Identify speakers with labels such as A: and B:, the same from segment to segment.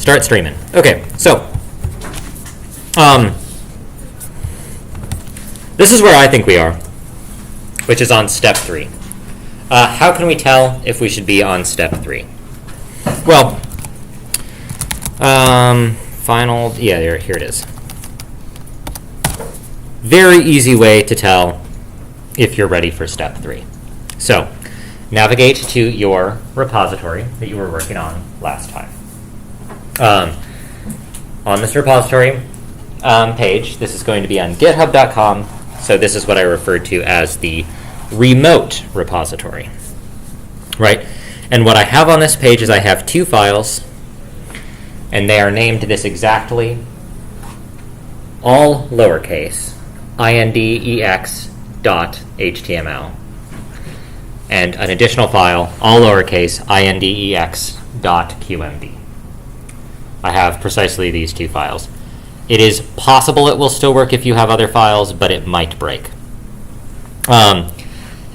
A: Start streaming. Okay, so this is where I think we are, which is on step 3. How can we tell if we should be on step 3? Well, here it is. Very easy way to tell if you're ready for step 3. So, navigate to your repository that you were working on last time. On this repository page, this is going to be on github.com, so this is what I refer to as the remote repository, right? And what I have on this page is I have 2 files, and they are named this exactly, all lowercase, index.html, and an additional file, all lowercase, index.qmd. I have precisely these 2 files. It is possible it will still work if you have other files, but it might break. And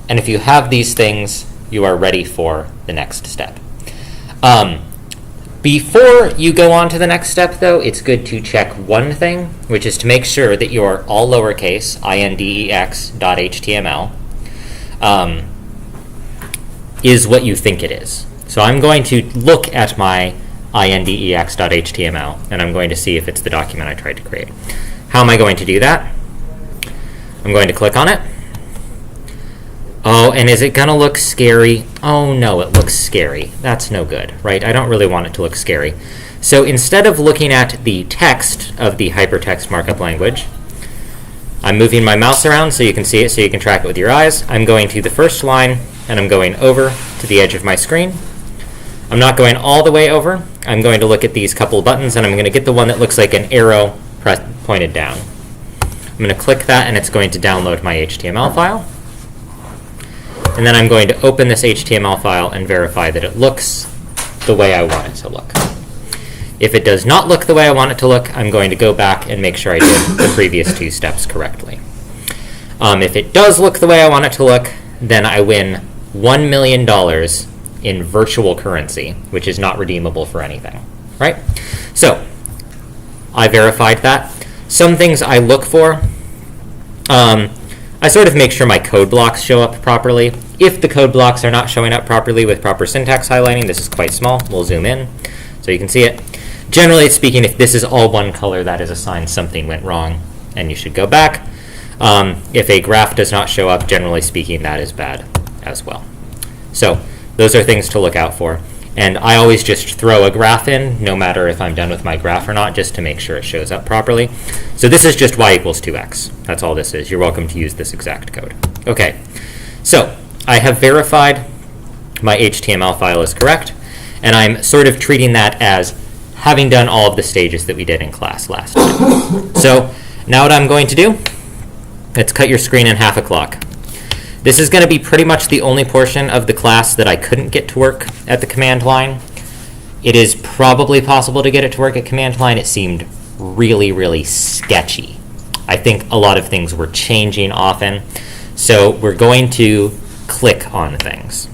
A: if you have these things, you are ready for the next step. Before you go on to the next step, though, it's good to check one thing, which is to make sure that your all lowercase, index.html, is what you think it is. So I'm going to look at my index.html, and I'm going to see if it's the document I tried to create. How am I going to do that? I'm going to click on it. Oh, and is it going to look scary? Oh, no, it looks scary. That's no good, right? I don't really want it to look scary. So instead of looking at the text of the hypertext markup language, I'm moving my mouse around so you can see it, so you can track it with your eyes. I'm going to the first line, and I'm going over to the edge of my screen. I'm not going all the way over. I'm going to look at these couple buttons, and I'm going to get the one that looks like an arrow pointed down. I'm going to click that, and it's going to download my HTML file. And then I'm going to open this HTML file and verify that it looks the way I want it to look. If it does not look the way I want it to look, I'm going to go back and make sure I did the previous 2 steps correctly. If it does look the way I want it to look, then I win $1 million in virtual currency, which is not redeemable for anything, right? So, I verified that. Some things I look for, I sort of make sure my code blocks show up properly. If the code blocks are not showing up properly with proper syntax highlighting, this is quite small, we'll zoom in so you can see it. Generally speaking, if this is all one color, that is a sign something went wrong and you should go back. If a graph does not show up, generally speaking, that is bad as well. So those are things to look out for. And I always just throw a graph in, no matter if I'm done with my graph or not, just to make sure it shows up properly. So this is just y equals 2x. That's all this is. You're welcome to use this exact code. Okay, so I have verified my HTML file is correct, and I'm sort of treating that as having done all of the stages that we did in class last time. So now what I'm going to do, let's cut your screen in half a clock. This is going to be pretty much the only portion of the class that I couldn't get to work at the command line. It is probably possible to get it to work at command line. It seemed really, really sketchy. I think a lot of things were changing often. So we're going to click on things.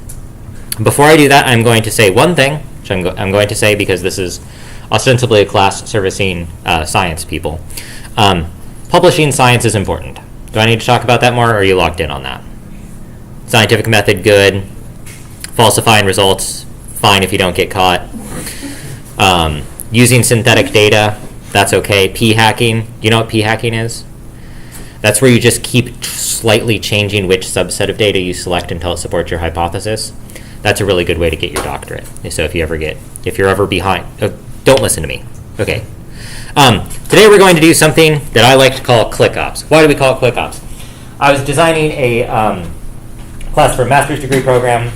A: Before I do that, I'm going to say one thing, which I'm going to say because this is ostensibly a class servicing science people. Publishing science is important. Do I need to talk about that more, or are you locked in on that? Scientific method, good. Falsifying results, fine if you don't get caught. Using synthetic data, that's okay. P-hacking, do you know what p-hacking is? That's where you just keep slightly changing which subset of data you select until it supports your hypothesis. That's a really good way to get your doctorate. So if you're ever behind, don't listen to me. Okay. Today we're going to do something that I like to call ClickOps. Why do we call it ClickOps? I was designing a class for a master's degree program,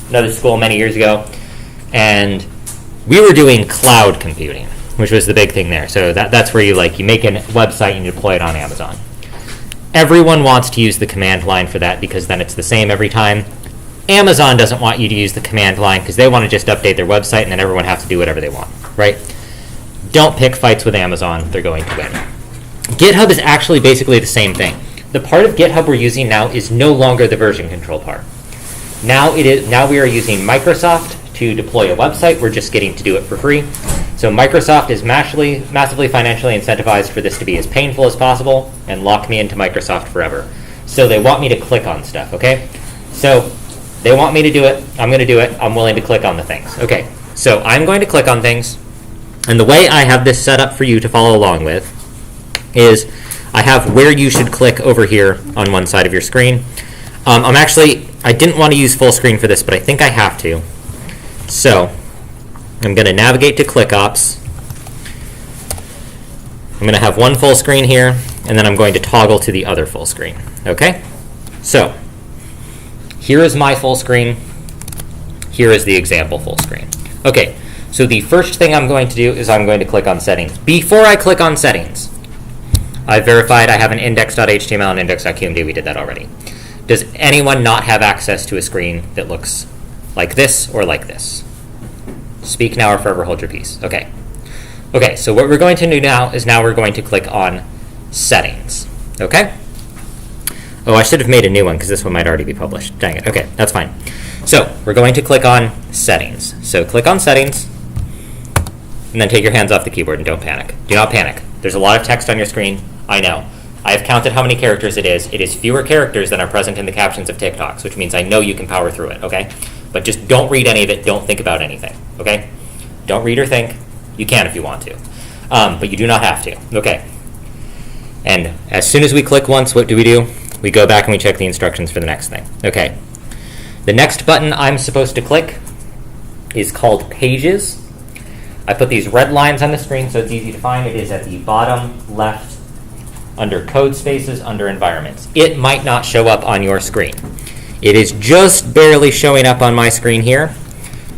A: another school many years ago, and we were doing cloud computing, which was the big thing there. So that's where you make a website and you deploy it on Amazon. Everyone wants to use the command line for that because then it's the same every time. Amazon doesn't want you to use the command line because they want to just update their website and then everyone has to do whatever they want, right? Don't pick fights with Amazon. They're going to win. GitHub is actually basically the same thing. The part of GitHub we're using now is no longer the version control part. Now we are using Microsoft to deploy a website. We're just getting to do it for free. So So Microsoft is massively financially incentivized for this to be as painful as possible and lock me into Microsoft forever. So they want me to click on stuff, okay? So they want me to do it. I'm going to do it. I'm willing to click on the things. Okay, so I'm going to click on things. And the way I have this set up for you to follow along with is I have where you should click over here on one side of your screen. I didn't want to use full screen for this, but I think I have to. So I'm going to navigate to ClickOps. I'm going to have one full screen here, and then I'm going to toggle to the other full screen. Okay? So here is my full screen. Here is the example full screen. Okay, so the first thing I'm going to do is I'm going to click on Settings. Before I click on Settings, I've verified I have an index.html and index.qmd. We did that already. Does anyone not have access to a screen that looks like this or like this? Speak now or forever hold your peace. Okay. Okay, so what we're going to do now is we're going to click on Settings. Okay? Oh, I should have made a new one because this one might already be published. Dang it. Okay, that's fine. So we're going to click on Settings. So click on Settings, and then take your hands off the keyboard and don't panic. Do not panic. There's a lot of text on your screen. I know. I have counted how many characters it is. It is fewer characters than are present in the captions of TikToks, which means I know you can power through it, okay? But just don't read any of it. Don't think about anything, okay? Don't read or think. You can if you want to. But you do not have to, okay? And as soon as we click once, what do? We go back and we check the instructions for the next thing. Okay. The next button I'm supposed to click is called Pages. I put these red lines on the screen so it's easy to find. It is at the bottom left under Code Spaces, under Environments. It might not show up on your screen. It is just barely showing up on my screen here,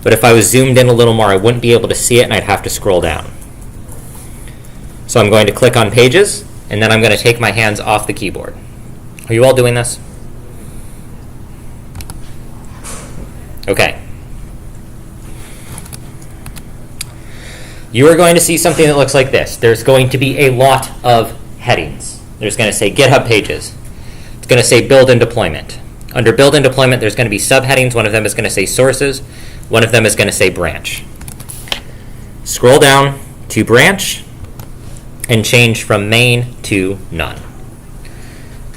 A: but if I was zoomed in a little more, I wouldn't be able to see it and I'd have to scroll down. So I'm going to click on Pages, and then I'm going to take my hands off the keyboard. Are you all doing this? Okay. You are going to see something that looks like this. There's going to be a lot of headings. There's going to say GitHub Pages. It's going to say Build and Deployment. Under Build and Deployment, there's going to be subheadings. One of them is going to say Sources. One of them is going to say Branch. Scroll down to Branch and change from Main to None.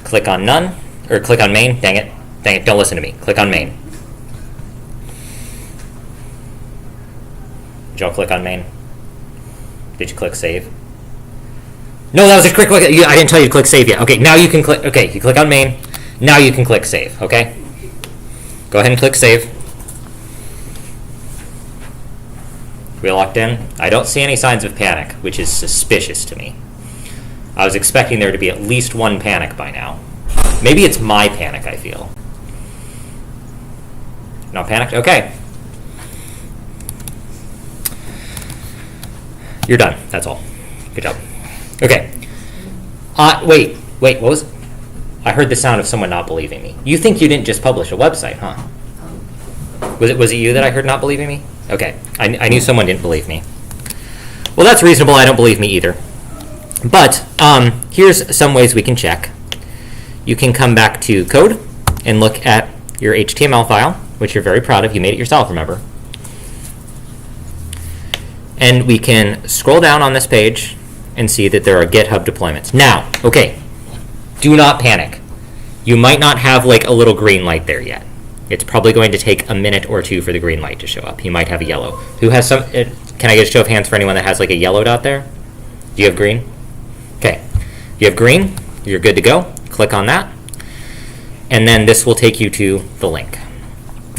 A: Click on None, or click on Main. Dang it, don't listen to me. Click on Main. Did y'all click on Main? Did you click Save? No, that was a quick click. I didn't tell you to click Save yet. Okay, now you can click. Okay, you click on Main. Now you can click Save, okay? Go ahead and click Save. We locked in? I don't see any signs of panic, which is suspicious to me. I was expecting there to be at least one panic by now. Maybe it's my panic, I feel. Not panicked? Okay. You're done. That's all. Good job. Okay. Wait, what was... I heard the sound of someone not believing me. You think you didn't just publish a website, huh? Was it you that I heard not believing me? Okay. I knew someone didn't believe me. Well, that's reasonable. I don't believe me either. But here's some ways we can check. You can come back to Code and look at your HTML file, which you're very proud of. You made it yourself, remember. And we can scroll down on this page and see that there are GitHub deployments. Now, okay, do not panic. You might not have like a little green light there yet. It's probably going to take a minute or two for the green light to show up. You might have a yellow. Who has some? Can I get a show of hands for anyone that has like a yellow dot there? Do you have green? Okay. If you have green, you're good to go. Click on that. And then this will take you to the link.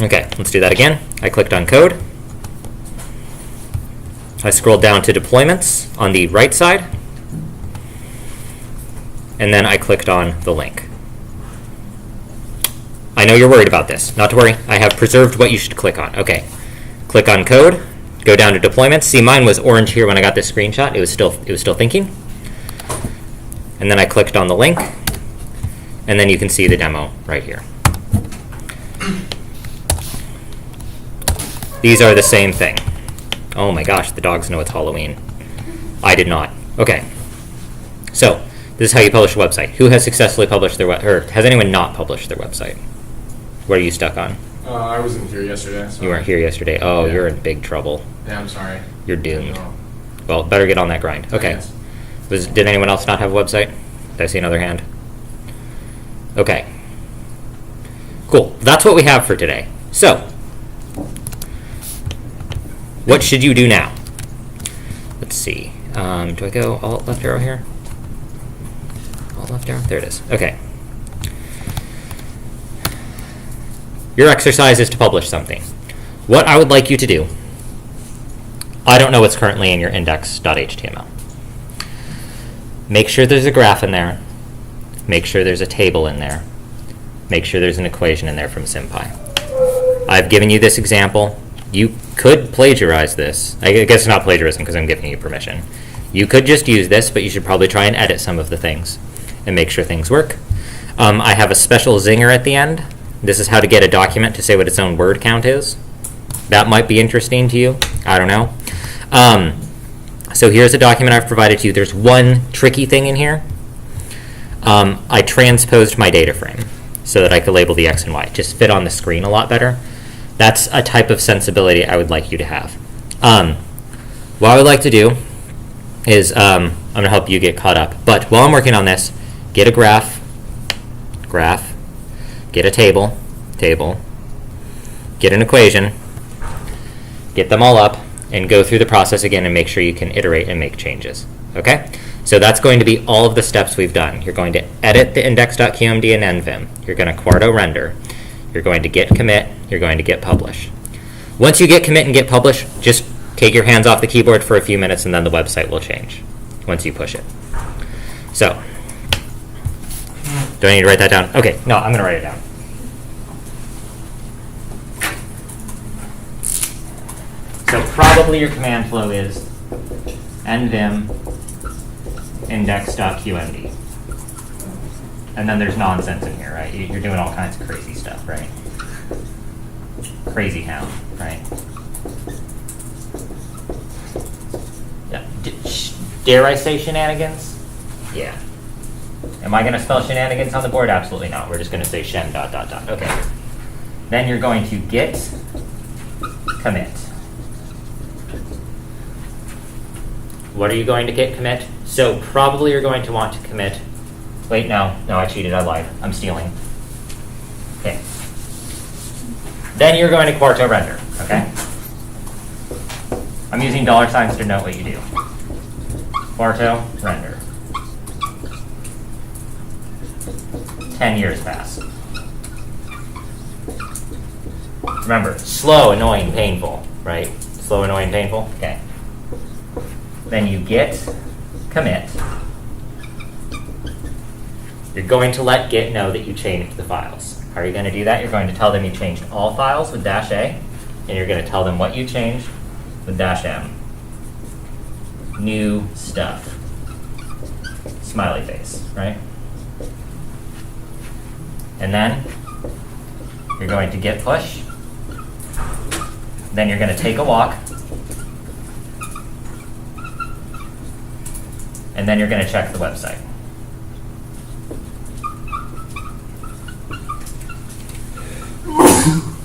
A: Okay, let's do that again. I clicked on Code. I scrolled down to Deployments on the right side. And then I clicked on the link. I know you're worried about this. Not to worry. I have preserved what you should click on. Okay. Click on Code. Go down to Deployments. See, mine was orange here when I got this screenshot. It was still thinking. And then I clicked on the link. And then you can see the demo right here. These are the same thing. Oh my gosh, the dogs know it's Halloween. I did not. Okay. So, this is how you publish a website. Who has successfully published their or has anyone not published their website? What are you stuck on?
B: I wasn't here yesterday. So
A: you weren't here yesterday. Oh,
B: yeah.
A: You're in big trouble.
B: Yeah, I'm sorry.
A: You're doomed. Well, better get on that grind. Okay.
B: Yes.
A: Did anyone else not have a website? Did I see another hand? Okay. Cool. That's what we have for today. So, what should you do now? Let's see. Do I go alt left arrow here? Alt left arrow? There it is. Okay. Your exercise is to publish something. What I would like you to do, I don't know what's currently in your index.html. Make sure there's a graph in there. Make sure there's a table in there. Make sure there's an equation in there from SymPy. I've given you this example. You could plagiarize this. I guess it's not plagiarism because I'm giving you permission. You could just use this, but you should probably try and edit some of the things and make sure things work. I have a special zinger at the end. This is how to get a document to say what its own word count is. That might be interesting to you. I don't know. So here's a document I've provided to you. There's one tricky thing in here. I transposed my data frame so that I could label the X and Y. It just fit on the screen a lot better. That's a type of sensibility I would like you to have. What I would like to do is, I'm going to help you get caught up. But while I'm working on this, get a graph, get a table, get an equation, get them all up, and go through the process again and make sure you can iterate and make changes. Okay? So that's going to be all of the steps we've done. You're going to edit the index.qmd and nvim. You're going to Quarto render. You're going to get commit. You're going to get publish. Once you get commit and get publish, just take your hands off the keyboard for a few minutes and then the website will change once you push it. So, do I need to write that down? Okay, no, I'm going to write it down. So probably your command flow is nvim index.qmd. And then there's nonsense in here, right? You're doing all kinds of crazy stuff, right? Crazy town, right? Yeah. Dare I say shenanigans? Yeah. Am I going to spell shenanigans on the board? Absolutely not. We're just going to say shen ... Okay. Then you're going to get commit. What are you going to get commit? So probably you're going to want to commit. Wait, no, I cheated. I lied. I'm stealing. Okay. Then you're going to Quarto render. Okay. I'm using $signs to note what you do. Quarto render. 10 years pass. Remember, slow, annoying, painful, right? Slow, annoying, painful? Okay. Then you get commit. You're going to let Git know that you changed the files. How are you going to do that? You're going to tell them you changed all files with -A, and you're going to tell them what you changed with -M. New stuff. Smiley face, right? And then you're going to git push. Then you're going to take a walk. And then you're going to check the website.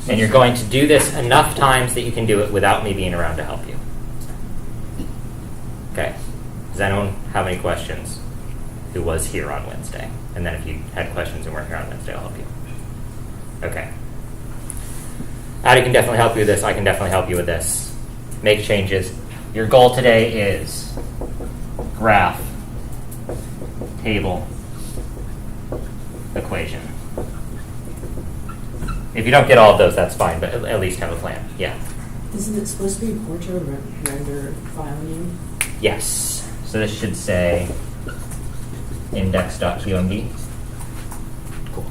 A: And you're going to do this enough times that you can do it without me being around to help you. Okay. Does anyone have any questions who was here on Wednesday? And then if you had questions and weren't here on Wednesday, I'll help you. Okay. Addie can definitely help you with this. I can definitely help you with this. Make changes. Your goal today is graph, table, equation. If you don't get all of those, that's fine, but at least have a plan. Yeah.
C: Isn't it supposed to be Quarto render file name?
A: Yes. So this should say index.qmd. Cool.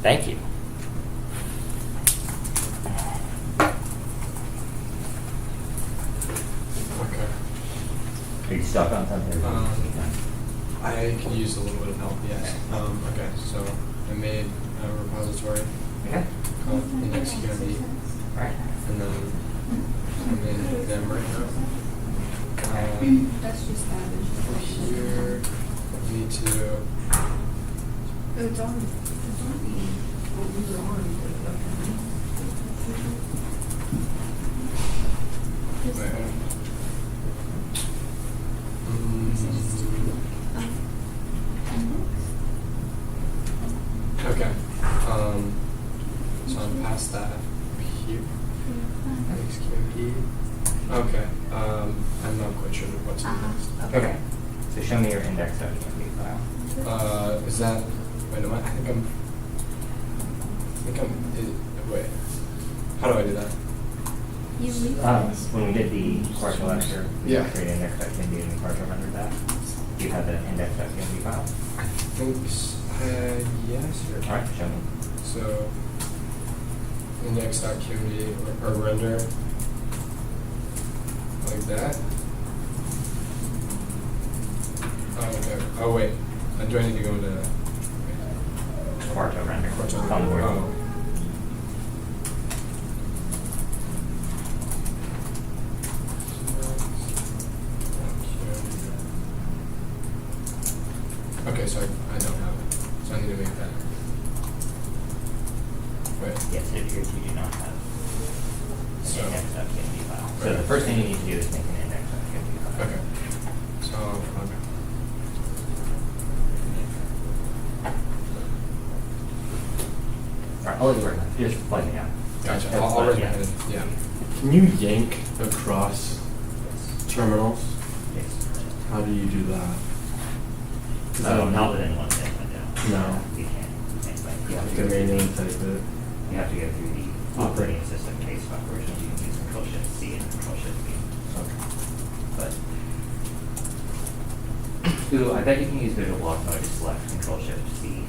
A: Thank you.
B: Okay.
A: Are you stuck on something?
B: I can use a little bit of help, yes. Okay, so I made a repository
A: Okay.
B: called index.qmd,
A: All right.
B: and then I'm in them right now.
D: That's just that.
B: Here, need to.
D: It's on the what we were on.
B: Wait, Okay. So I'm past that here. XQD. Okay. I'm not quite sure what's next.
A: Okay. So show me your index.tmp file.
B: Is that? Wait, am I? I think I'm. Wait. How do I do that?
D: You leave this.
A: When we did the partial lecture, we
B: Yeah.
A: created index.tmp and we partial rendered that. Do you have the index.tmp file?
B: I think. Yes. Here.
A: All right, show me.
B: So index.qd or render like that. Oh, okay. Oh wait. Do I need to go into
A: Quarto render.
B: Quarto
A: On the board.
B: Oh. Okay, so I don't have it. So I need to make that. Wait.
A: Yes, it appears you do not have an
B: So-
A: index.tmp file. So
B: Right.
A: the first thing you need to do is make an index.tmp file.
B: Okay. So okay.
A: All right, I'll let you work on it. Just plug it out.
B: Gotcha.
A: That's
B: I'll
A: fine,
B: raise my
A: yeah.
B: hand. Yeah.
E: Can you yank across terminals?
A: Yes.
E: How do you do that?
A: Not within one thing window.
E: No.
A: You can't. You
E: You
A: have to
E: can
A: go through
E: manually
A: the,
E: type it.
A: you have to go through the operating system case version. You can use Control Shift C and Control Shift V.
E: Okay.
A: But ooh, I bet you can use visual block mode to select Control Shift C,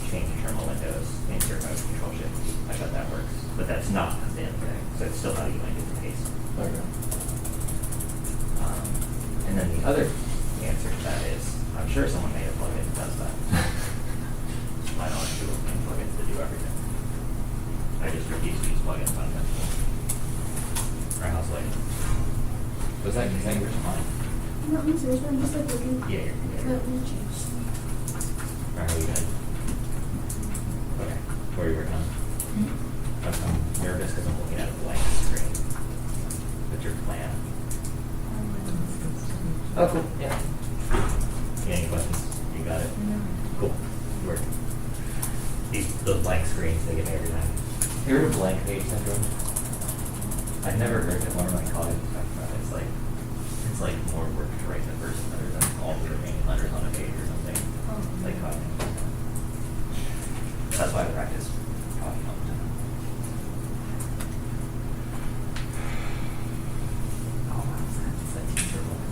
A: change terminal windows, insert mode, Control Shift V. I bet that works, but that's not the end thing. So it's still how you want to do the case.
E: Okay.
A: And then the other answer to that is, I'm sure someone made a plugin that does that. I don't have Google main plugins to do everything. I just refuse to use plugins on them. Or I was like, was that yours or mine?
D: No, I'm serious, I'm just like looking.
A: Yeah, you're
D: Let me change.
A: Or how you gonna? Okay, what are you working on? I'm nervous because I'm looking at a blank screen. With your plan. Oh, cool, yeah. Any questions? You got it? Cool. Work. Those blank screens, they get me every time. You heard of blank page syndrome? I've never heard it. One of my colleagues talked about it. It's like more work to write the first letter than all the remaining letters on a page or something. Like cognitive. That's why I practice talking all the time. Oh, wow. It's like teacher role.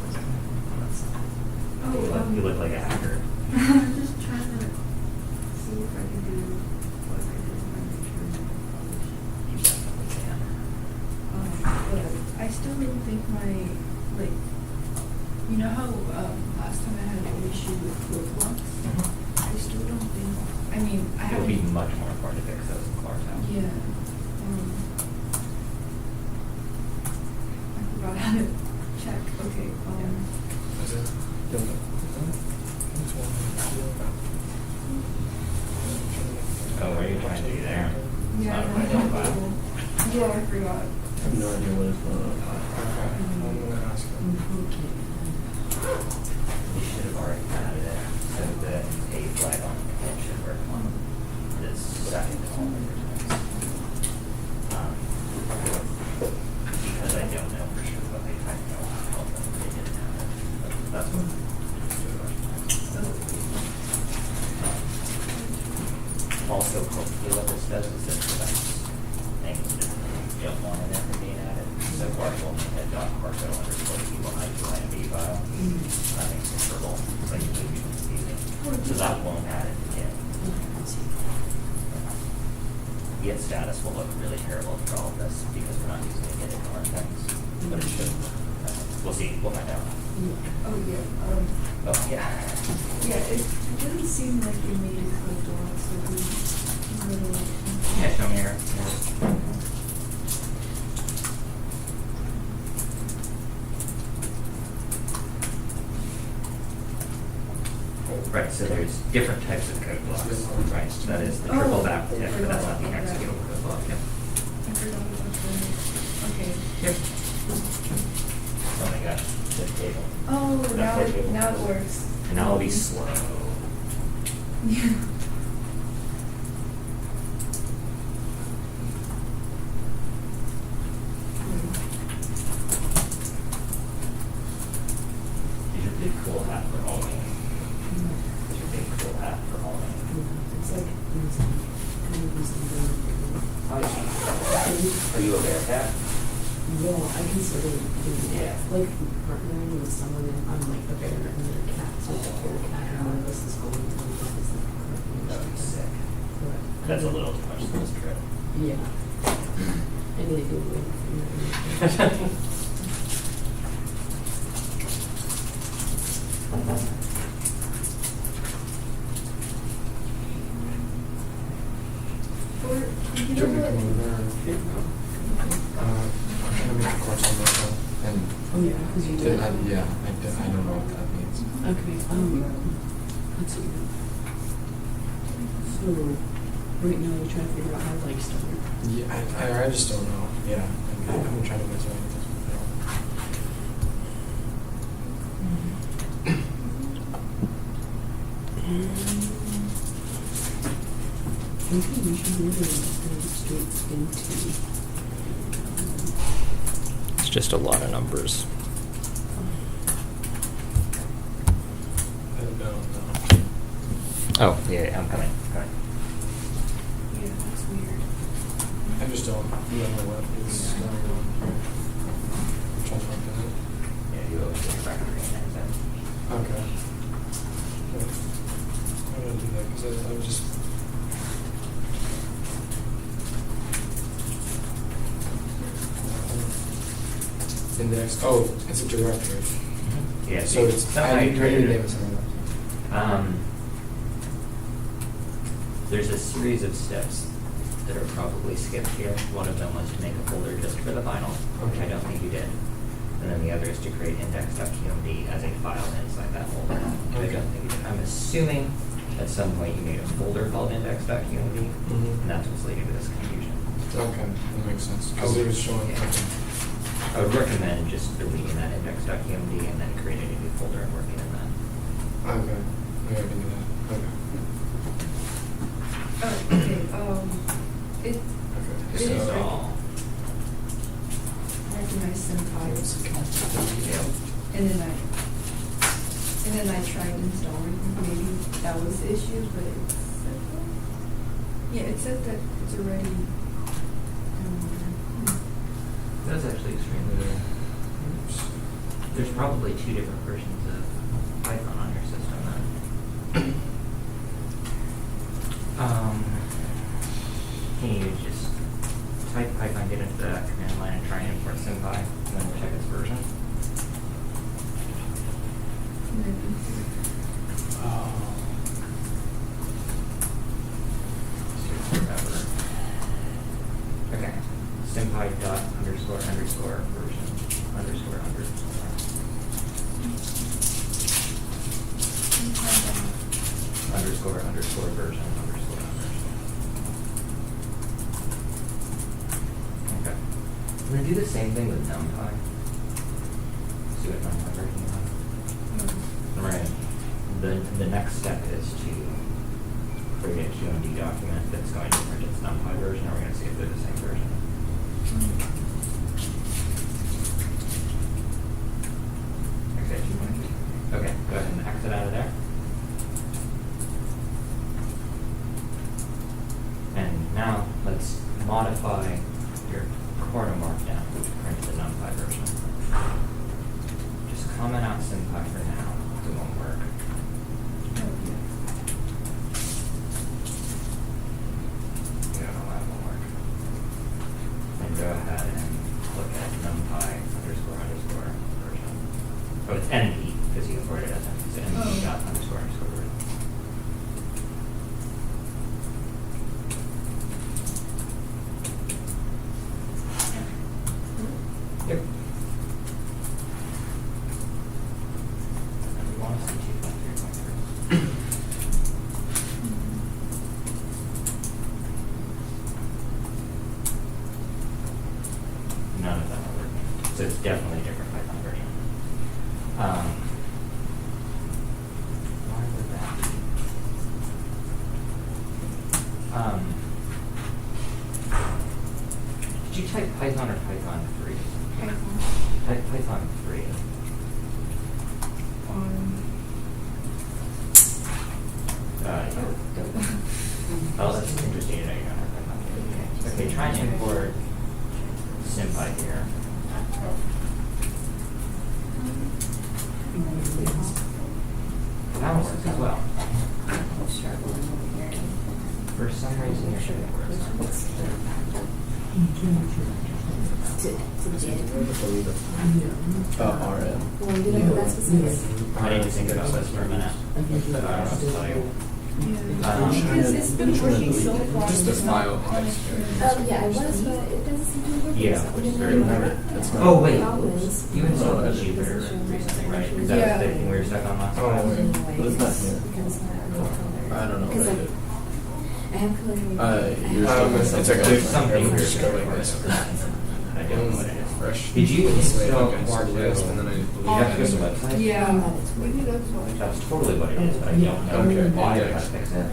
A: You look like a hacker.
D: I'm just trying to see if I can do what I did in my picture and publish.
A: You definitely can.
D: But I still don't think like, you know how last time I had an issue with flip-flops? I still don't think, I mean, I
A: It
D: haven't.
A: would be much more important to fix those in Clarktown.
D: Yeah. I forgot how to check. Okay.
B: That's it.
A: Oh, what are you trying to do there? It's
D: Yeah,
A: not a
D: I
A: project file.
D: know. Yeah, I forgot.
E: I have no idea what is going on.
B: Okay. I'm gonna ask him.
A: You should have already added it, so the A flag on it should work on this second column. Because I don't know for sure what they typed out, I'll help them if they didn't have it. But that's what. Also, hopefully what this does is it prevents things that you don't want in there from being added. So partial head.quarto _ people_IMB file. That makes it verbal, so you can be confusing. So that won't add it again. Get status will look really terrible for all of this because we're not using it in ignoring things. But it should. We'll see. We'll find out.
D: Oh, yeah.
A: Oh, yeah.
D: Yeah, it didn't seem like you made it code block, so we really.
A: Yeah, show me here. Right, so there's different types of code blocks, right? That is the triple
D: Oh,
A: back tick, but that's not the
D: right.
A: executable code block. Yep.
D: I forgot about the. Okay.
A: Yep. Oh my gosh, this table.
D: Oh, So now it works.
A: And now it'll be slow.
D: Yeah.
A: Use your big cool hat for all me. Use your big cool hat for all me.
C: It's like, kind of using
A: Are you a Bearcat?
C: well, I consider
A: Yeah.
C: like partnering with someone on like a bear and their cat, so it's a bear cat, and one of us is going to one of us is like partnering.
A: That would be sick.
C: But-
A: That's a little too much for this trip.
C: Yeah. I need to go away.
D: Or, you
B: Do you
D: know
B: want me to
D: what?
B: come over there? I'm trying to make a course on myself, and
C: Oh, yeah, because you did.
B: I don't know what that means.
C: Okay, let's see. So, right now you're trying to figure out how to like start.
B: Yeah, I just don't know. Yeah, I've been trying to get to it.
C: Okay, we should be able to go straight into.
A: It's just a lot of numbers.
B: I don't know.
A: Oh, yeah, I'm coming.
D: Yeah, that's weird.
B: I just don't know what is going on. I'm trying to find it.
A: Yeah, you always get back to
B: Okay. I'm gonna do that because I'm just. Index. Oh, it's a directory.
A: Yeah,
B: So it's I need to name it something else.
A: There's a series of steps that are probably skipped here. One of them was to make a folder just for the vinyl, which I
B: Okay.
A: don't think you did. And then the other is to create index.qmd as a file inside that folder, which I
B: Okay.
A: don't think you did. I'm assuming at some point you made a folder called index.qmd, and that's what's leading to this confusion.
B: Okay, that makes sense. Because it was showing.
A: Yeah. I would recommend just deleting that index.qmd and then creating a new folder and working in that.
B: Okay, maybe I can do that. Okay.
D: Oh, okay, it
B: Okay.
D: It is
B: So.
D: all- recognize Senpai,
A: Yeah.
D: and then I tried installing, maybe that was the issue, but it said, yeah, it said that it's already,
A: That's actually extremely weird.
B: Oops.
A: There's probably two different versions of Python on your system then. Can you just type Python, get into that command line and try and import SymPy, and then we'll check its version?
B: Oh.
A: Forever. Okay. SymPy dot underscore underscore version underscore underscore. Underscore underscore version underscore underscore. Okay. I'm gonna do the same thing with NumPy. See what NumPy version you have. Right. The next step is to create a QMD document that's going to print its NumPy version, and we're gonna see if they're the same version. Exit 2.2. Okay, go ahead and exit out of there. And now let's modify your corner markdown to print the NumPy version. Just comment out SymPy for now. It won't work. We don't know why it won't work. And go ahead and look at NumPy underscore underscore version. Oh, it's NP because you imported it as NP. So NP dot underscore underscore version. Yep. And we want to see 2.3.3. None of them are working. So it's definitely a different Python version. Python or Python 3?
D: Python.
A: Python 3. Oh, that's interesting to know you don't have Python. Okay, try and import SymPy here. That works as well. For some reason, it shouldn't work.
E: RM.
C: Well, did I go back specific?
A: I need to think about this for a minute. I don't know what to tell you.
D: Because it's been working so far.
B: Just the file.
C: Yeah, I was, but it doesn't seem to work.
A: Yeah, which is very weird.
E: It's not.
A: Oh, wait.
C: Problem is-
A: You installed Jupyter recently, right? Is that
D: Yeah.
A: the thing we were stuck on last
B: Oh,
A: time?
B: wait.
E: But it's not here. I don't know what I did.
C: I have color.
B: It's
E: something
B: actually
E: else.
A: something
B: weird.
A: weird.
B: Going this.
A: I don't know what it is.
B: Fresh.
A: Did you
B: Wait,
A: install
B: okay,
A: more
B: so
A: too?
B: list, and then I
A: You have to go to the website?
D: Yeah, maybe that's why.
A: That's totally what it is, but I don't know
B: Okay,
A: why I
B: index.
A: gotta fix it.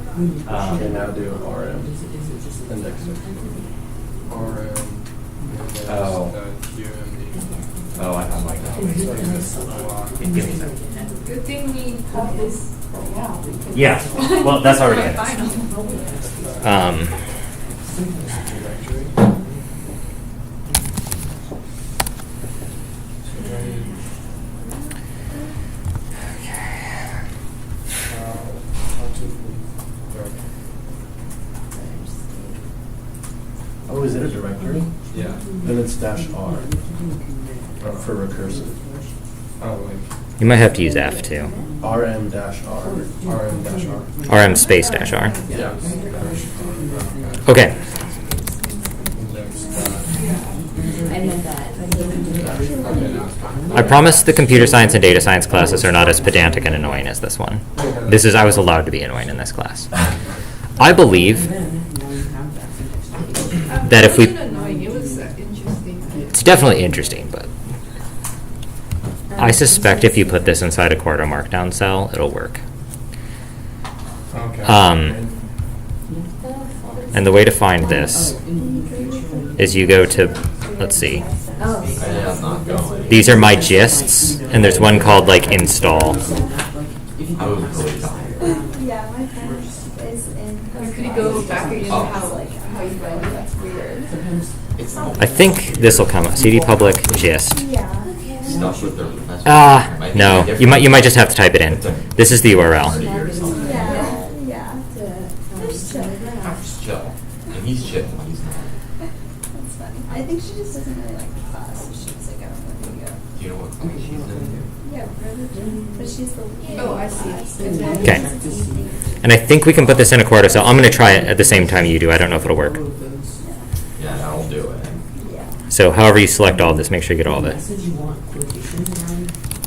E: Okay, now do RM. Index.
A: Oh.
B: QMD.
A: Oh, I found like that.
B: So this is a lot.
A: Give me a second.
D: Good thing we have this for a while. because-
A: Yeah, well, that's already in.
D: Final.
B: Directory. So do I need- how to-
E: Oh, is it a directory?
B: Yeah.
E: Then it's -R for recursive.
B: Oh, like
A: You might have to use F too.
E: RM-R.
B: RM-R.
A: RM space dash R.
B: Yeah.
A: Okay.
B: Index dot.
C: I meant that.
B: Okay, now it's fine.
A: I promise the computer science and data science classes are not as pedantic and annoying as this one. I was allowed to be annoying in this class. I believe that if we-
D: It wasn't annoying, it was interesting.
A: it's definitely interesting, but I suspect if you put this inside a quarter markdown cell, it'll work.
B: Okay.
A: And the way to find this is you go to, let's see,
C: Oh.
A: these are my gists, and there's one called like install.
F: Yeah, my friend is in.
D: Could you go back again to how you found it? That's weird.
A: I think this will come up. CD public gist.
F: Yeah.
G: Stuff with their professor.
A: Ah, no. You might just have to type it in. This is the URL.
F: Yeah, yeah. There's chill.
G: Just chill. And he's chill when he's not.
F: That's funny. I think she just doesn't really like the class, so she was like, I don't know where to go.
G: Do you know what class she's in?
F: Yeah, religion. But she's the lead.
D: Oh, I see. And then-
A: Okay. And I think we can put this in a quarter cell. I'm going to try it at the same time you do. I don't know if it'll work.
G: Yeah, I'll do it.
F: Yeah.
A: So however you select all of this, make sure you get all of it.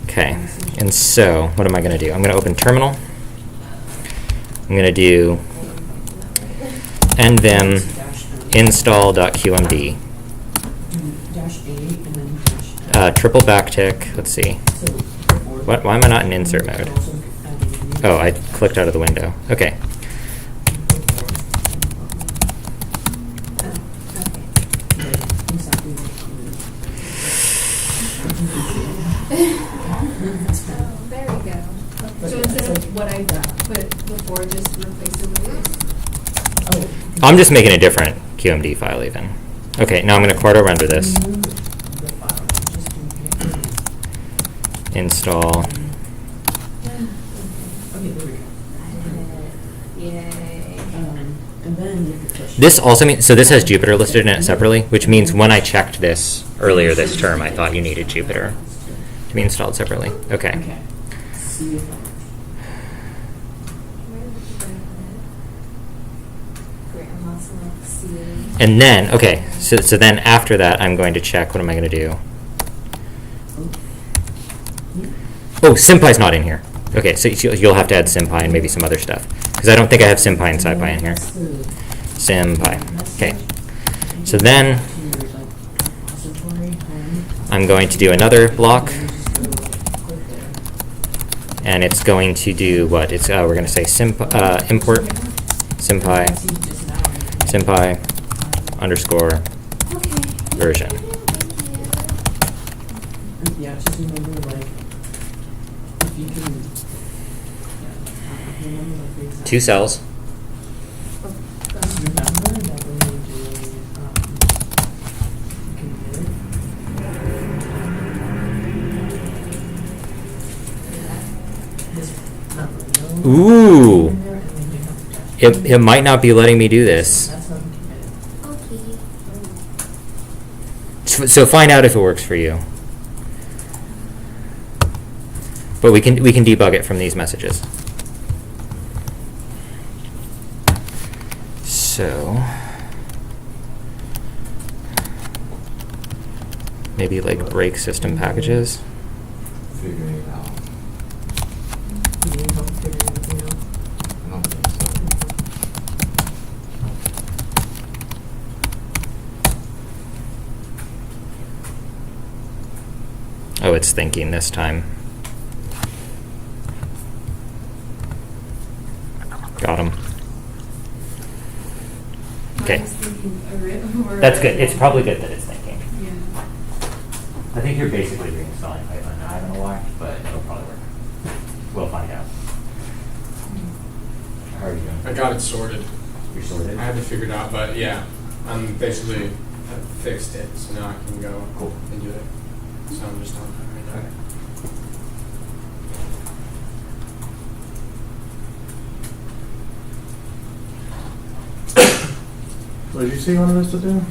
A: Okay. And so, what am I going to do? I'm going to open terminal. I'm going to do nvim install.qmd. Triple backtick. Let's see. Why am I not in insert mode? Oh, I clicked out of the window. Okay.
F: Oh, there we go.
D: So instead of what I put before, just replace it with this?
A: I'm just making a different QMD file even. Okay, now I'm going to quarto render this. Install.
C: Yay.
A: This also means, so this has Jupyter listed in it separately, which means when I checked this earlier this term, I thought you needed Jupyter to be installed separately. Okay.
C: Grandma select C.
A: And then, okay, so then after that, I'm going to check, what am I going to do? Oh, SymPy's not in here. Okay, so you'll have to add SymPy and maybe some other stuff. Because I don't think I have SymPy and SciPy in here. SymPy. Okay. So then I'm going to do another block. And it's going to do what? It's we're going to say import SymPy underscore version.
C: Yeah, just remember, like, if you can, remember, like, the exact.
A: 2 cells.
C: Just remember that when you're doing, commit, this number, no.
A: Ooh.
C: In there, and then you have to touch
A: It might not be letting me do this.
C: That's not committed.
F: Okay.
A: So find out if it works for you. But we can debug it from these messages. So maybe like break system packages.
G: Figuring it out.
C: You need help figuring anything out?
G: I don't think so.
A: Oh, it's thinking this time. Got him. Okay.
D: I was thinking a writ or.
A: That's good. It's probably good that it's thinking.
D: Yeah.
A: I think you're basically reinstalling Python. I don't know why, but it'll probably work. We'll find out. How are you doing?
B: I got it sorted.
A: You're sorted?
B: I had to figure it out, but yeah, I'm basically I've fixed it, so now I can go
A: Cool.
B: and do it. So I'm just on that right now.
A: Okay.
E: What did you say you wanted us to do?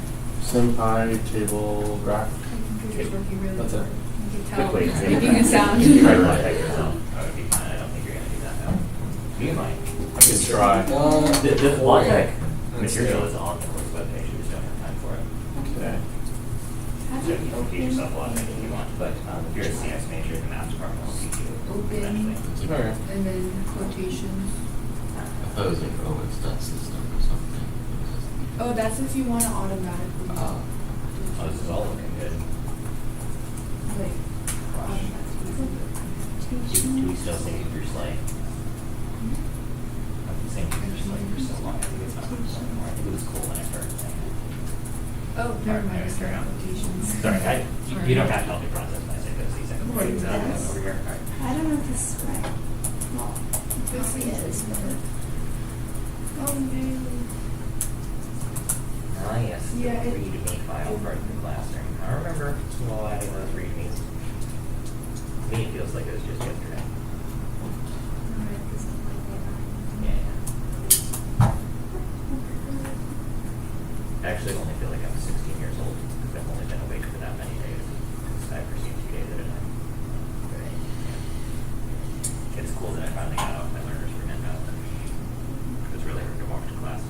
E: SymPy table graph.
D: My computer's working really
E: That's it.
D: hard. You can tell
A: Quickly,
D: it's
A: maybe.
D: making a sound.
A: You can try to contact yourself. That would be fine. I don't think you're gonna do that though. You might.
B: I can try.
A: The Logitech
B: Let's
A: material
B: see.
A: is on the course webpage. You just don't have time for it.
E: Okay.
D: How
A: So
D: do
A: you
D: you
A: can teach
D: open?
A: yourself Logitech if you want, but if you're a CS major, the math department will teach you
D: Open.
A: eventually.
B: Okay.
D: And then quotations.
G: I thought it was like OS dot system or something.
D: Oh, that's if you want to automatically.
G: Uh,
A: Oh, this is all looking good.
D: Like, automatically.
A: Do we still say Bruce Slay? I've been saying Bruce Slay for so long. I think it's not Bruce Slay anymore. I think it was cool when I started saying it.
D: Oh, never mind.
A: Alright,
D: It's
A: carry
D: not
A: on.
D: quotations.
A: Sorry, you don't have to help me process when I say those. These I can
F: What
A: things
F: is
A: out
F: this?
A: over here. All right.
F: I don't know if this is right. Well,
D: This
F: it is, but.
D: Oh, no.
A: Ah, yes, the
D: Yeah, it-
A: readme file part of the classroom. I remember small adding those readmes. To me, it feels like it was just yesterday. Yeah. I actually only feel like I'm 16 years old because I've only been awake for that many days. Because I've received 2 days at a time. It's cool that I finally got off my learner's permit now. It was really hard to walk to class.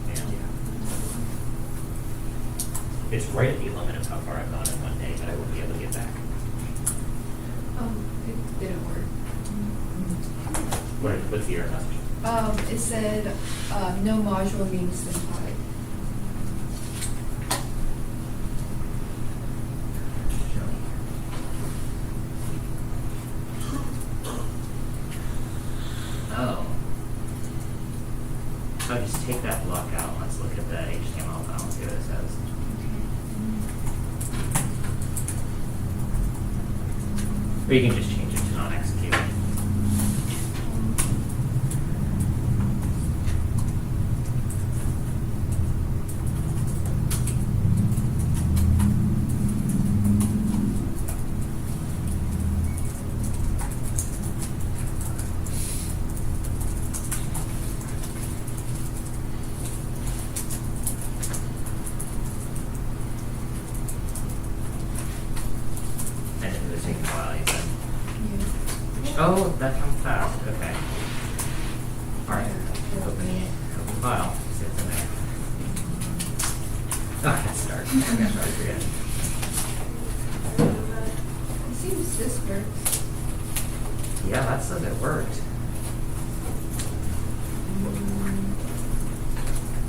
A: Yeah. It's right at the limit of how far I've gone in one day, but I wouldn't be able to get back.
D: It didn't work.
A: What's the error message?
D: It said, no module means SymPy.
A: Oh. So I just take that block out. Let's look at the HTML file and see what it says. Or you can just change it to non-execute. And it was taking a while, you said.
D: Yeah.
A: Oh, that comes fast. Okay. Alright. Open file. See what's in there. Oh, that's dark. I guess I forget.
D: It seems this works.
A: Yeah, that says it worked.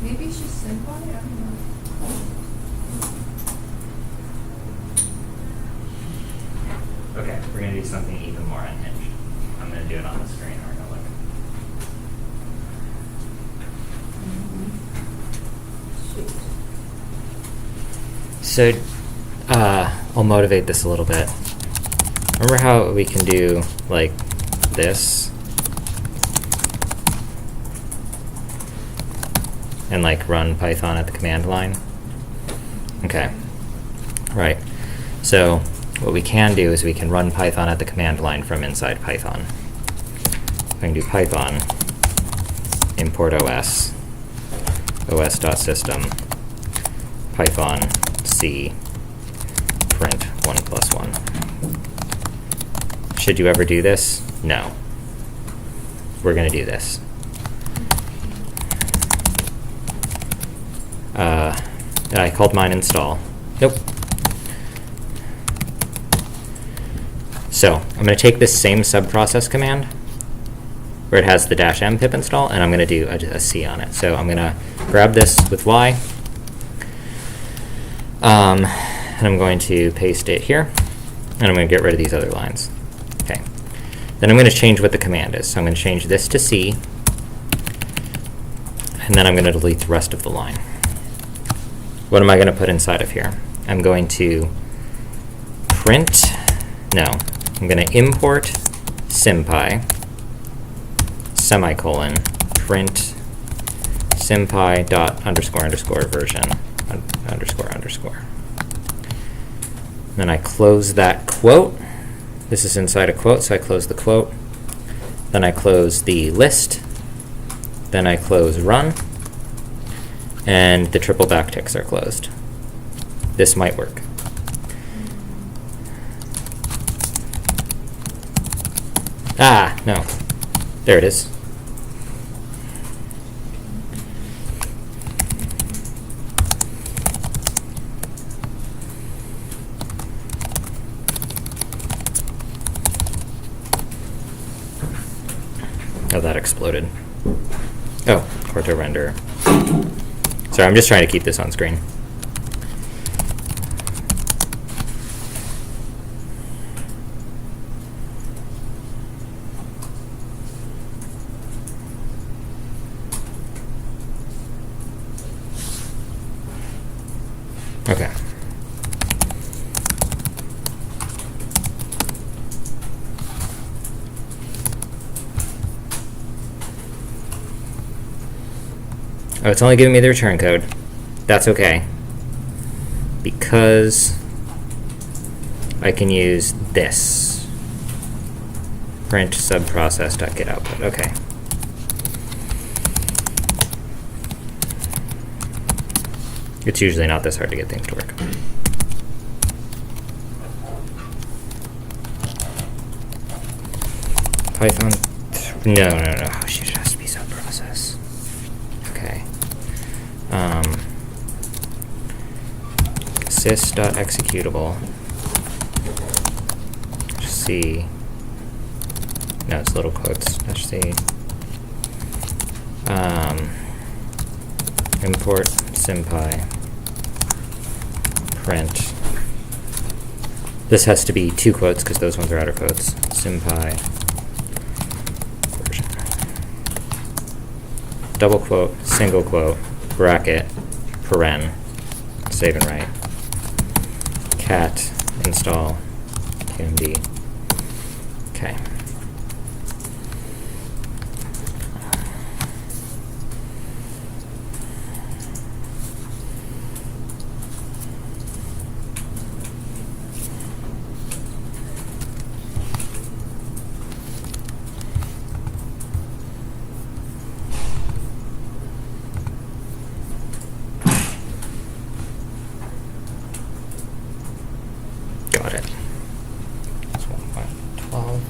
D: Maybe it's just SymPy? I don't know.
A: Okay, we're gonna do something even more unhinged. I'm gonna do it on the screen. We're gonna look.
D: So
A: So I'll motivate this a little bit. Remember how we can do like this? And like run Python at the command line? Okay. Right. So what we can do is we can run Python at the command line from inside Python. I can do Python import os, os.system, Python c print 1+1. Should you ever do this? No. We're going to do this. I called mine install. Nope. So I'm going to take this same subprocess command where it has the -m pip install, and I'm going to do a C on it. So I'm going to grab this with Y, and I'm going to paste it here, and I'm going to get rid of these other lines. Okay. Then I'm going to change what the command is. So I'm going to change this to C, and then I'm going to delete the rest of the line. What am I going to put inside of here? I'm going to print, no, I'm going to import SymPy, semicolon, print SymPy dot underscore underscore version underscore underscore. Then I close that quote. This is inside a quote, so I close the quote. Then I close the list. Then I close run. And the triple backticks are closed. This might work. Ah, no. There it is. Oh, that exploded. Oh, Quarto render. Sorry, I'm just trying to keep this on screen. Okay. Oh, it's only giving me the return code. That's okay. Because I can use this. Print subprocess.getOutput. Okay. It's usually not this hard to get things to work. Python. No. Oh, shoot, it has to be subprocess. Okay. Sys.executable. C. No, it's little quotes. C. Import SymPy. Print. This has to be two quotes because those ones are outer quotes. SymPy version. Double quote, single quote, bracket, paren, save and write. Cat install qmd. Okay. Got it. That's 1.12.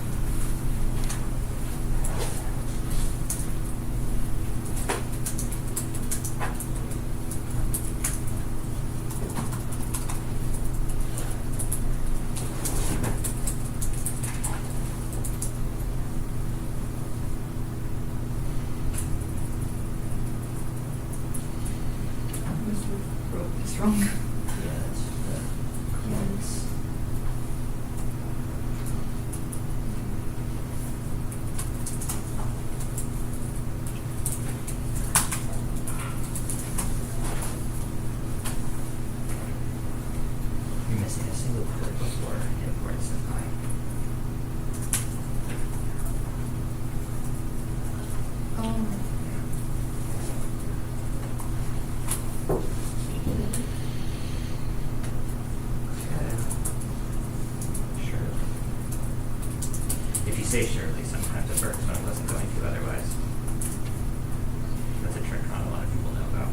D: Wrote this wrong.
G: Yeah, that's
D: Yes.
A: say surely sometimes it works when it wasn't going to otherwise. That's a trick not a lot of people know about.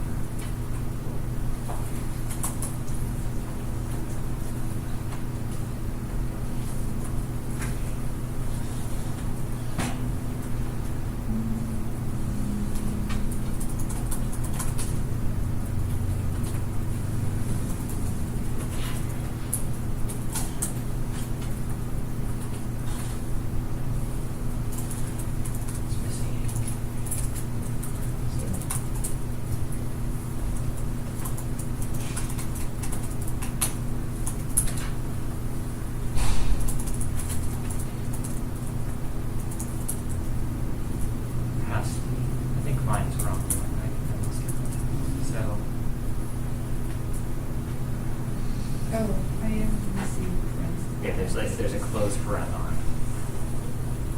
A: It's missing ink. Has to be. I think mine's wrong. So,
D: Oh, I am missing friends.
A: yeah, there's a closed paren on.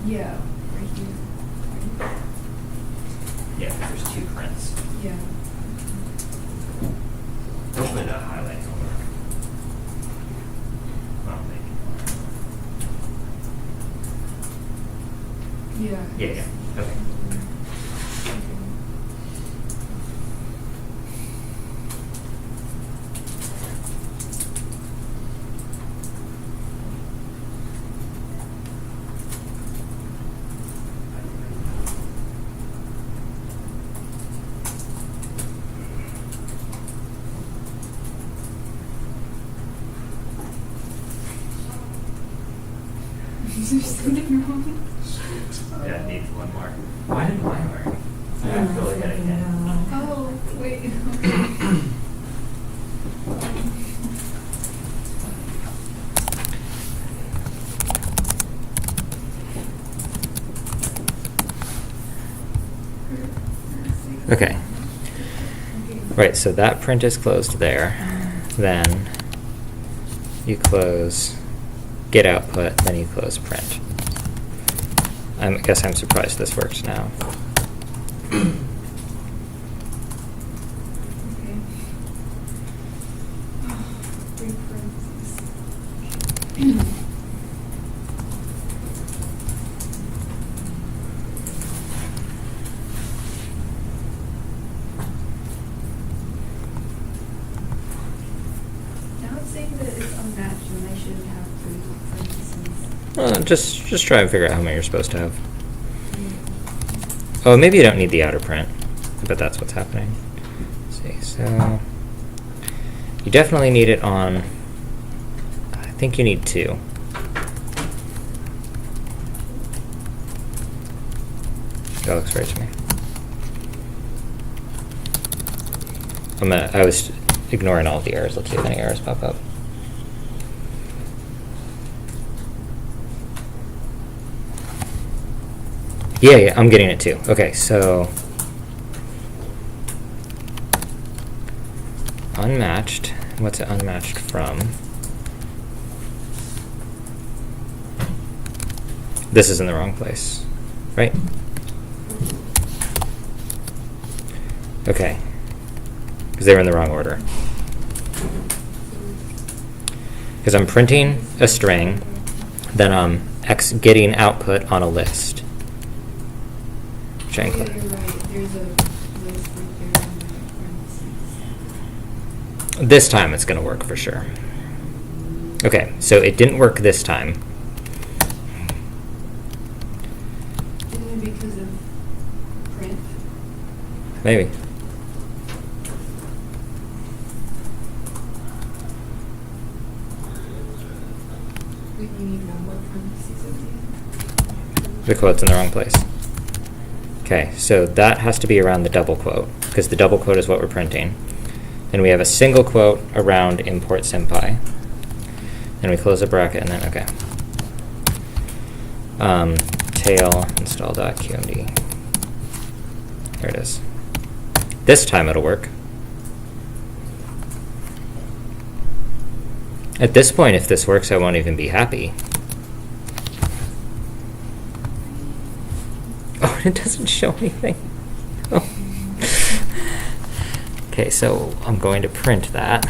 D: Yeah, right here. Right?
A: Yeah, 'cause there's two prints.
D: Yeah.
A: Hopefully that highlights will work. Well, maybe.
D: Yeah.
A: Yeah, yeah. Okay.
D: Is there something wrong?
A: Yeah, it needs one more. Why did mine work? I have to look at it again.
D: Oh, wait.
A: Okay. Right, so that print is closed there. Then you close get output, then you close print. I guess I'm surprised this works now.
D: Okay. Three parentheses. Now it's saying that it's unmatched and I should have three parentheses.
A: Just try and figure out how many you're supposed to have. Oh, maybe you don't need the outer print, but that's what's happening. Let's see, so you definitely need it on. I think you need two. That looks right to me. I was ignoring all the errors. Let's see if any errors pop up. Yeah, I'm getting it too. Okay, so unmatched. What's it unmatched from? This is in the wrong place, right? Okay, because they were in the wrong order. Because I'm printing a string, then I'm getting output on a list.
D: Yeah, you're right. There's a list right there in the parentheses.
A: This time it's going to work for sure. Okay, so it didn't work this time.
D: Isn't it because of print?
A: Maybe.
D: We need one more parentheses at the end.
A: The quote's in the wrong place. Okay, so that has to be around the double quote, because the double quote is what we're printing. Then we have a single quote around import SymPy. Then we close a bracket, and then, okay. Tail install.qmd. There it is. This time it'll work. At this point, if this works, I won't even be happy. Oh, it doesn't show anything. Oh. Okay, so I'm going to print that.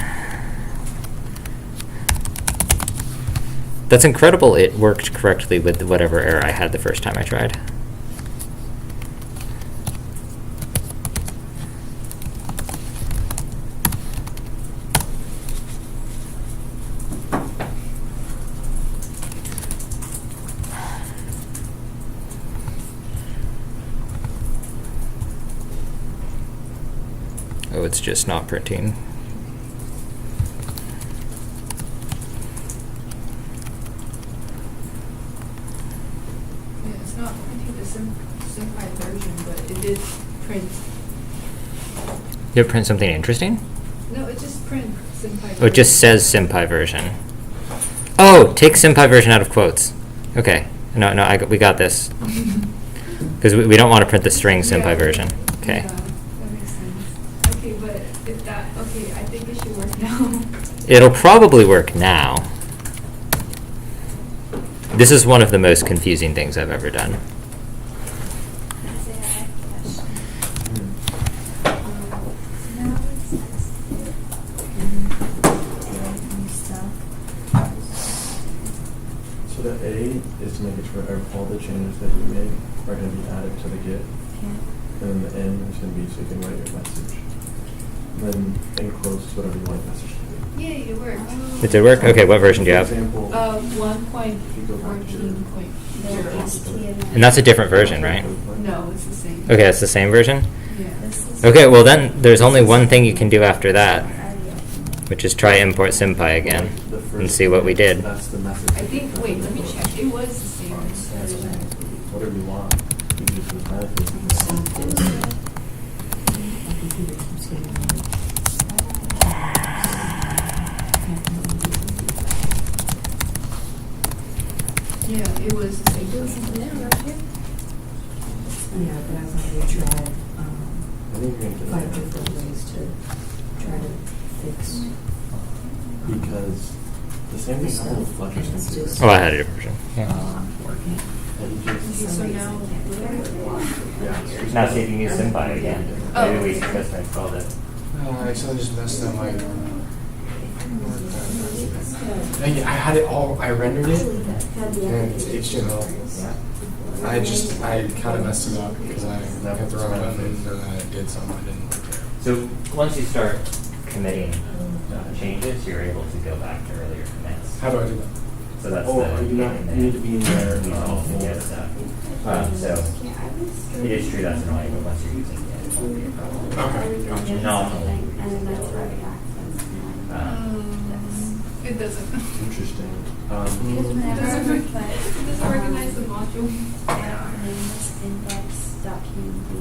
A: That's incredible. It worked correctly with whatever error I had the first time I tried. Oh, it's just not printing.
D: Yeah, it's not printing the simplified version, but it did print.
A: Did it print something interesting?
D: No, it just print simplified.
A: Oh, it just says SymPy version. Oh, take SymPy version out of quotes. Okay. No, we got this. Because we don't want to print the string SymPy
D: Yeah.
A: version. Okay.
D: Yeah, that makes sense. Okay, but if that, okay, I think it should work now.
A: It'll probably work now. This is one of the most confusing things I've ever done.
F: Say I have a question.
E: Hmm.
F: Now it says new stuff.
E: So the A is to make sure all the changes that you made are going to be added to the Git.
F: Yeah.
E: And then the N is going to be so you can write your message. And then in quotes, whatever you want the message to be.
D: Yay, it worked.
A: Did it work? Okay, what version do you
E: For
A: have?
E: example,
D: 1.14.0.
F: The HTML.
A: And that's a different version, right?
D: No, it's the same.
A: Okay, it's the same version?
D: Yeah.
F: This is-
A: Okay, well then, there's only one thing you can do after that,
F: Already opened.
A: which is try import SymPy again,
E: the
A: and
E: first
A: see what we did.
E: That's the message.
D: I think, wait, let me check. It was the same version.
E: Whatever you want. You can just automatically.
D: Yeah, it was the same version.
C: Yeah, but I've already tried,
E: I think you're going to get
C: 5
E: that
C: different ways to try to fix.
E: because the same thing happened with Flutter
C: It's
E: Simply.
C: just-
A: Oh, I had a different version. Yeah.
C: Working.
E: And you
D: Okay,
E: just,
D: so now,
E: yeah.
A: Now see if you can use SymPy again.
D: Oh.
A: Maybe we just installed it.
B: I accidentally just messed up my. I had it all. I rendered it, and it's HTML. I kind of messed it up because I hit the wrong button and then I did something I didn't like there.
A: So once you start committing changes, you're able to go back to earlier commits.
B: How do I do that?
A: So that's
E: Oh,
A: the
E: you need to be in there.
A: Get stuff. So it is true that's annoying, but once you're using it, it won't be a problem.
B: Okay, gotcha.
A: No.
F: And then that's where it accents.
D: it doesn't.
E: Interesting.
F: Because
D: It
F: whenever
D: doesn't,
F: I
D: rec-
F: put,
D: it doesn't recognize the module.
F: and then this index.png,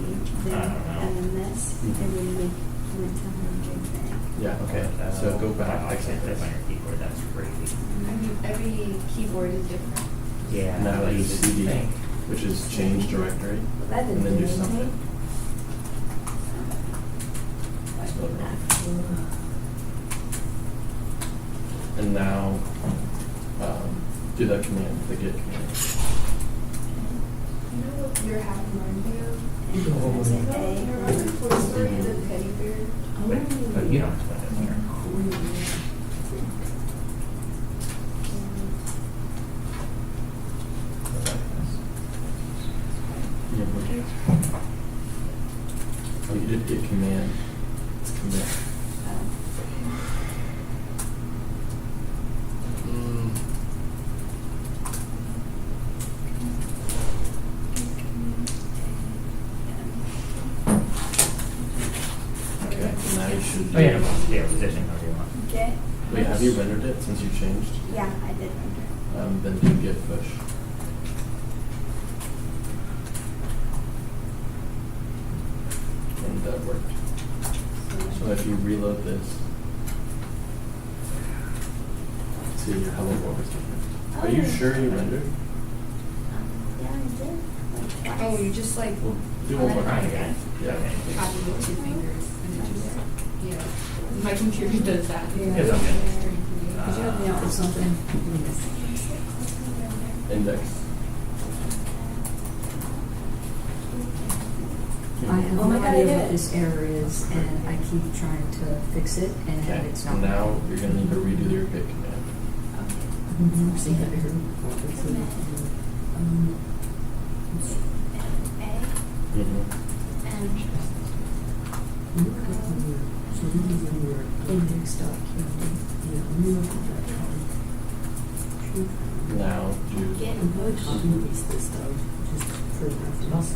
F: then, and then this, it would make went to 100 thing.
E: Yeah, okay. So go back.
A: I can't type on your keyboard, that's crazy.
D: I mean, every keyboard is different.
A: Yeah.
E: Now
A: but you
E: use
A: didn't
E: CD,
A: think.
E: which is change directory,
F: But that
E: and
F: didn't
E: then do
F: do
E: something.
F: anything.
E: Spell it wrong. And now do that command, the git command.
D: You know what your half reminds me of?
E: Oh,
F: Is it
D: You know, remember the Toy Story, the teddy bear?
A: But you don't have to put it here.
E: Oh, you did git command. It's commit.
B: Mm.
E: Okay, now you should.
A: Oh, yeah, yeah, position however you want.
F: Git?
E: Wait, have you rendered it since you changed?
F: Yeah, I did render.
E: Then do git push. And that worked. So if you reload this, see your hello world is different. Are you sure you rendered?
F: Yeah, I did. Like twice.
D: Oh, you just like
E: Well, do one more
A: Try
E: time.
A: again.
E: Yeah.
D: copy with 2 fingers and it just, yeah. My computer does that.
A: It's okay.
C: Did you help me out with something?
E: Index.
C: I have
F: Oh my
C: no
F: God, I
C: idea
F: did
C: what
F: it.
C: this error is, and I keep trying to fix it, and
E: Okay,
C: it's
E: so
C: not.
E: now you're gonna need to redo your git command.
C: never seen that before.
E: Mhm.
C: So this is in your index.qt. Yeah, let me look at that.
E: Now do.
C: I'm probably copying paste this stuff just for reference.
A: It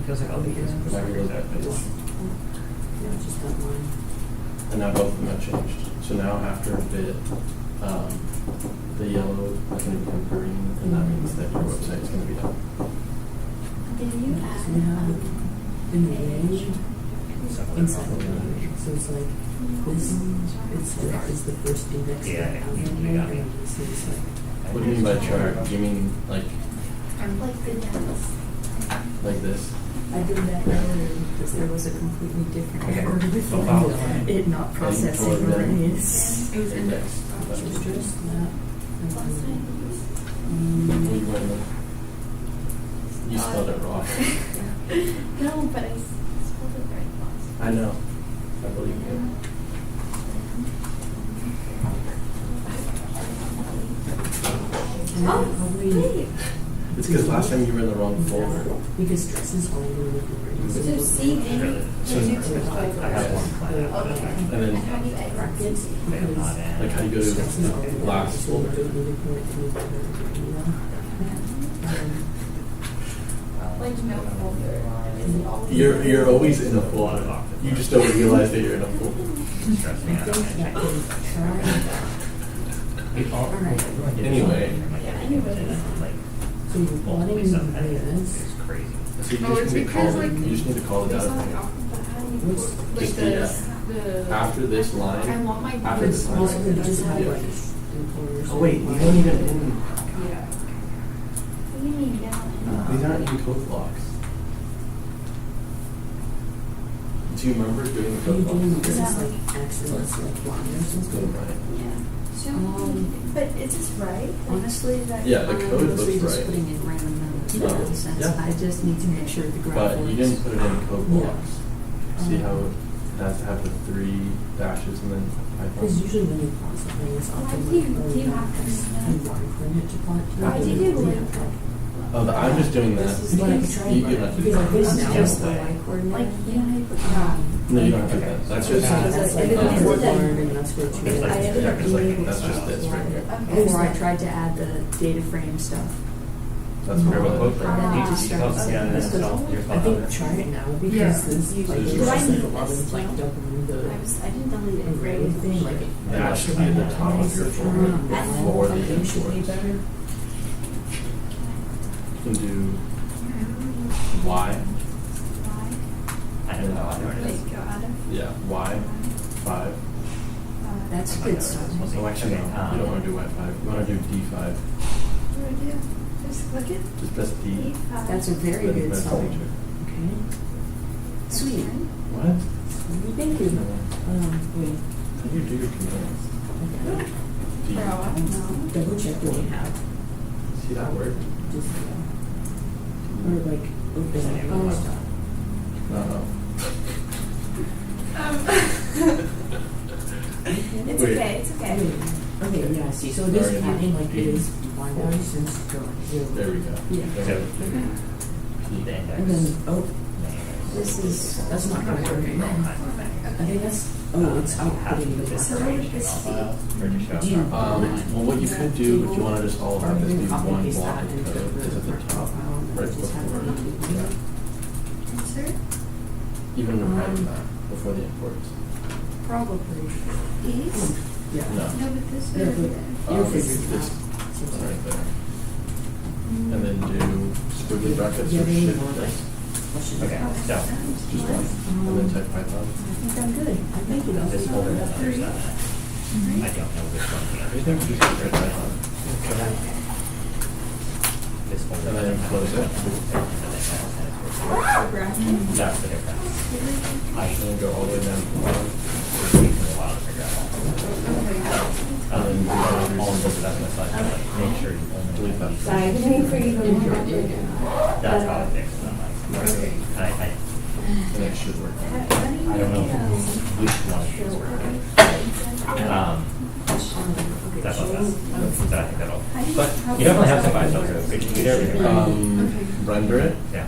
A: feels like all these.
E: Now reload that page.
C: Yeah, just that line.
E: And now both of them have changed. So now after bit, the yellow is going to become green, and that means that your website is going to be done.
F: Did you
C: So
F: add,
C: we have in the range inside of the range. So it's like this is the first index
A: Yeah,
C: that has in there, and this is like
E: What do you mean by chart? Do you mean like
F: like the dance?
E: this?
C: I did that earlier because there was a completely different error with it not processing arrays.
D: It was index.
C: So just that.
F: Last time
E: Well, you went with- you spelled it wrong.
F: No, but I spelled it very fast.
E: I know. I believe you.
F: Oh, wait.
E: It's because last time you were in the wrong folder.
C: Because stress is all over the
F: So CD.
E: So-
A: I have one plan.
F: Okay.
E: And then,
F: How do you edit?
C: brackets.
E: like, how do you go to last folder?
F: Like no folder. Is it always?
E: You're always in a folder. You just don't realize that you're in a folder. Anyway.
C: So you're plotting this.
E: So you
D: Oh,
E: just
D: it's
E: need to call
D: because,
E: it.
D: like,
E: You just need to call it
D: Based
E: out.
D: on the alphabet, how do you
E: What's-
D: put, like
E: just
D: the
E: After this
D: I
E: line.
D: want my
E: After this line.
C: Also, you just have
E: Yeah.
C: like.
E: Oh wait, you don't even.
D: yeah.
F: What do you mean down?
E: These aren't even code blocks. Do you remember doing the
C: Are you
E: code
C: doing
E: blocks?
C: this like accents like blinders and
E: Good,
C: stuff?
E: right?
F: Yeah. So,
C: Um,
F: but is this right? Like,
C: Honestly, that
E: Yeah, the code
C: mostly
E: looks
C: just
E: right.
C: putting in random numbers
E: No.
C: in sense.
E: Yeah.
C: I just need to make sure the graph
E: But
C: works.
E: you didn't put it in code
C: Yeah.
E: blocks. See how it has to have the 3 dashes and then
C: Because
E: hyphen?
C: usually when you plot something, it's often
F: Why
C: like,
F: do you-
C: oh,
F: do you have to
C: this
F: do that?
C: you wireframe it to plot to.
F: Why do you do
C: Yeah.
F: like
E: Oh, I'm just doing that.
C: This is what I try
E: You
C: to
E: can have to do
C: because like this is
E: that.
C: just the y coordinate.
F: Like, you know how you put
E: No, you don't have to do that. That's just.
C: So that's like
F: Everything
C: forward
F: is done.
C: learn and that's where it's
F: I
C: really.
F: ended up
E: It's like-
F: doing
E: that's just this right here.
F: Okay.
C: Before I tried to add the data frame stuff.
E: That's very well.
C: And then it just starts saying this was, I think try it now
D: Yeah.
C: because this like
E: Do
C: it's
E: I
C: just
F: need
C: like a lot
F: this
C: of like
F: too?
C: doubling the
F: I didn't delete it.
C: array thing, like it
E: That should be at the top of your folder before the
C: Something should be
E: imports.
C: better.
E: You can do Y.
A: I don't know. I know what it is.
F: Like, go out of.
E: Yeah, Y 5.
C: That's good stuff.
A: Oh, actually,
E: You don't want to do Y5. You want to do D5.
F: What do I do? Just click it?
E: Just press D.
C: That's a very
E: Then
C: good
E: press
C: sign.
E: Enter.
C: Okay. Sweet.
E: What?
C: Sweet. Thank you. Wait.
E: How do you do your commands?
C: Okay.
E: D.
F: Bro, I don't know.
C: Double check what you have.
E: See that word?
C: Just or like open it. Oh.
E: No.
F: It's
E: Wait.
F: okay, it's okay.
C: Okay, yeah, I see. So it is
E: Sorry.
C: counting like it is blind out since it's going zero.
E: There we go.
C: Yeah.
E: There we
A: So-
E: go.
A: The
E: P.
C: And then, oh, this is, that's not gonna work. I think that's, oh, it's outputting the
F: So
C: block.
F: what would this be?
C: Do you-
E: Well, what you could do if you want to just all have this be
C: Copy
E: one
C: paste
E: block
C: that
E: of
C: into
E: code is at the top, right
C: Just have it
E: before,
C: redo.
F: Insert?
E: even right in that, before the imports.
C: Probably.
F: These?
C: Yeah.
E: No.
F: No, but this
C: Yeah,
F: would be
C: but-
F: there.
E: Maybe this one right there. And then do squiggly brackets or
C: Yeah, they
E: shift
C: want
E: this,
A: Okay, so
E: just one, and then type Python.
C: I think I'm good. I think you know.
A: this folder has others on it. I don't know which one the
E: I
A: other.
E: think just type Python.
A: This folder.
E: And then close it.
A: That's the difference. I
E: And then go all the way down to the bottom.
A: it's taken a while to figure out.
E: And then do
A: All of
E: boundaries.
A: this stuff aside, but like, make sure you only
E: Delete that.
F: Sorry, I'm waiting for you to
A: That's how it fixes them.
E: Okay.
A: I
E: And it should work.
A: don't know which one is working. That's not bad. So I think that'll. But you definitely have some bias over the computer.
E: Render it.
A: Yeah.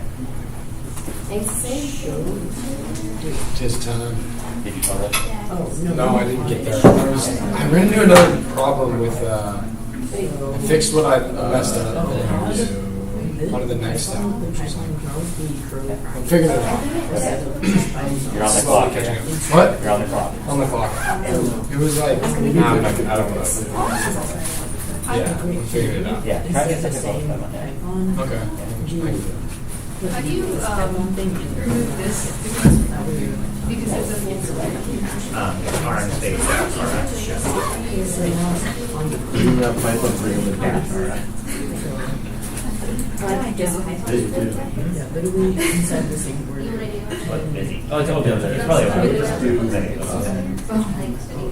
B: Tis time.
G: Did you tell that?
C: Oh,
B: No, I didn't get there. I ran into another problem with, I fixed what I messed up. On to the next step. I'm figuring it out.
A: You're on the clock.
B: Catching up. What?
A: You're on the clock.
B: On the clock. It was like, I don't know. Yeah, I figured it out.
A: Yeah. Try to get technical with them, okay?
B: Okay. I can do it.
D: How do you remove this because it doesn't get selected?
A: Orange stays out.
E: You have Python 3 in the past. They do.
C: Yeah, literally inside the same word.
A: What, busy? Oh, it's open. It's probably open.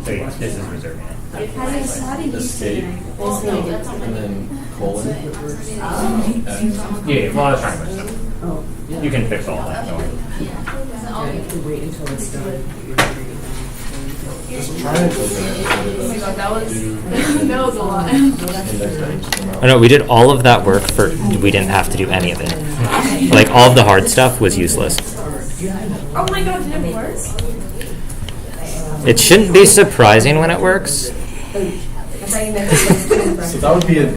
A: So yes, this is reserving it.
E: Escape, and then colon.
A: Yeah, well, I was trying to push them.
C: Oh, yeah.
A: You can fix all that, don't worry.
C: Yeah, you have to wait until it's done.
E: Just try and filter it.
D: Oh my god, that was a lot.
A: Oh no, we did all of that work for, we didn't have to do any of it. Like, all of the hard stuff was useless.
D: Oh my god, did it work?
A: It shouldn't be surprising when it works.
E: So that would be a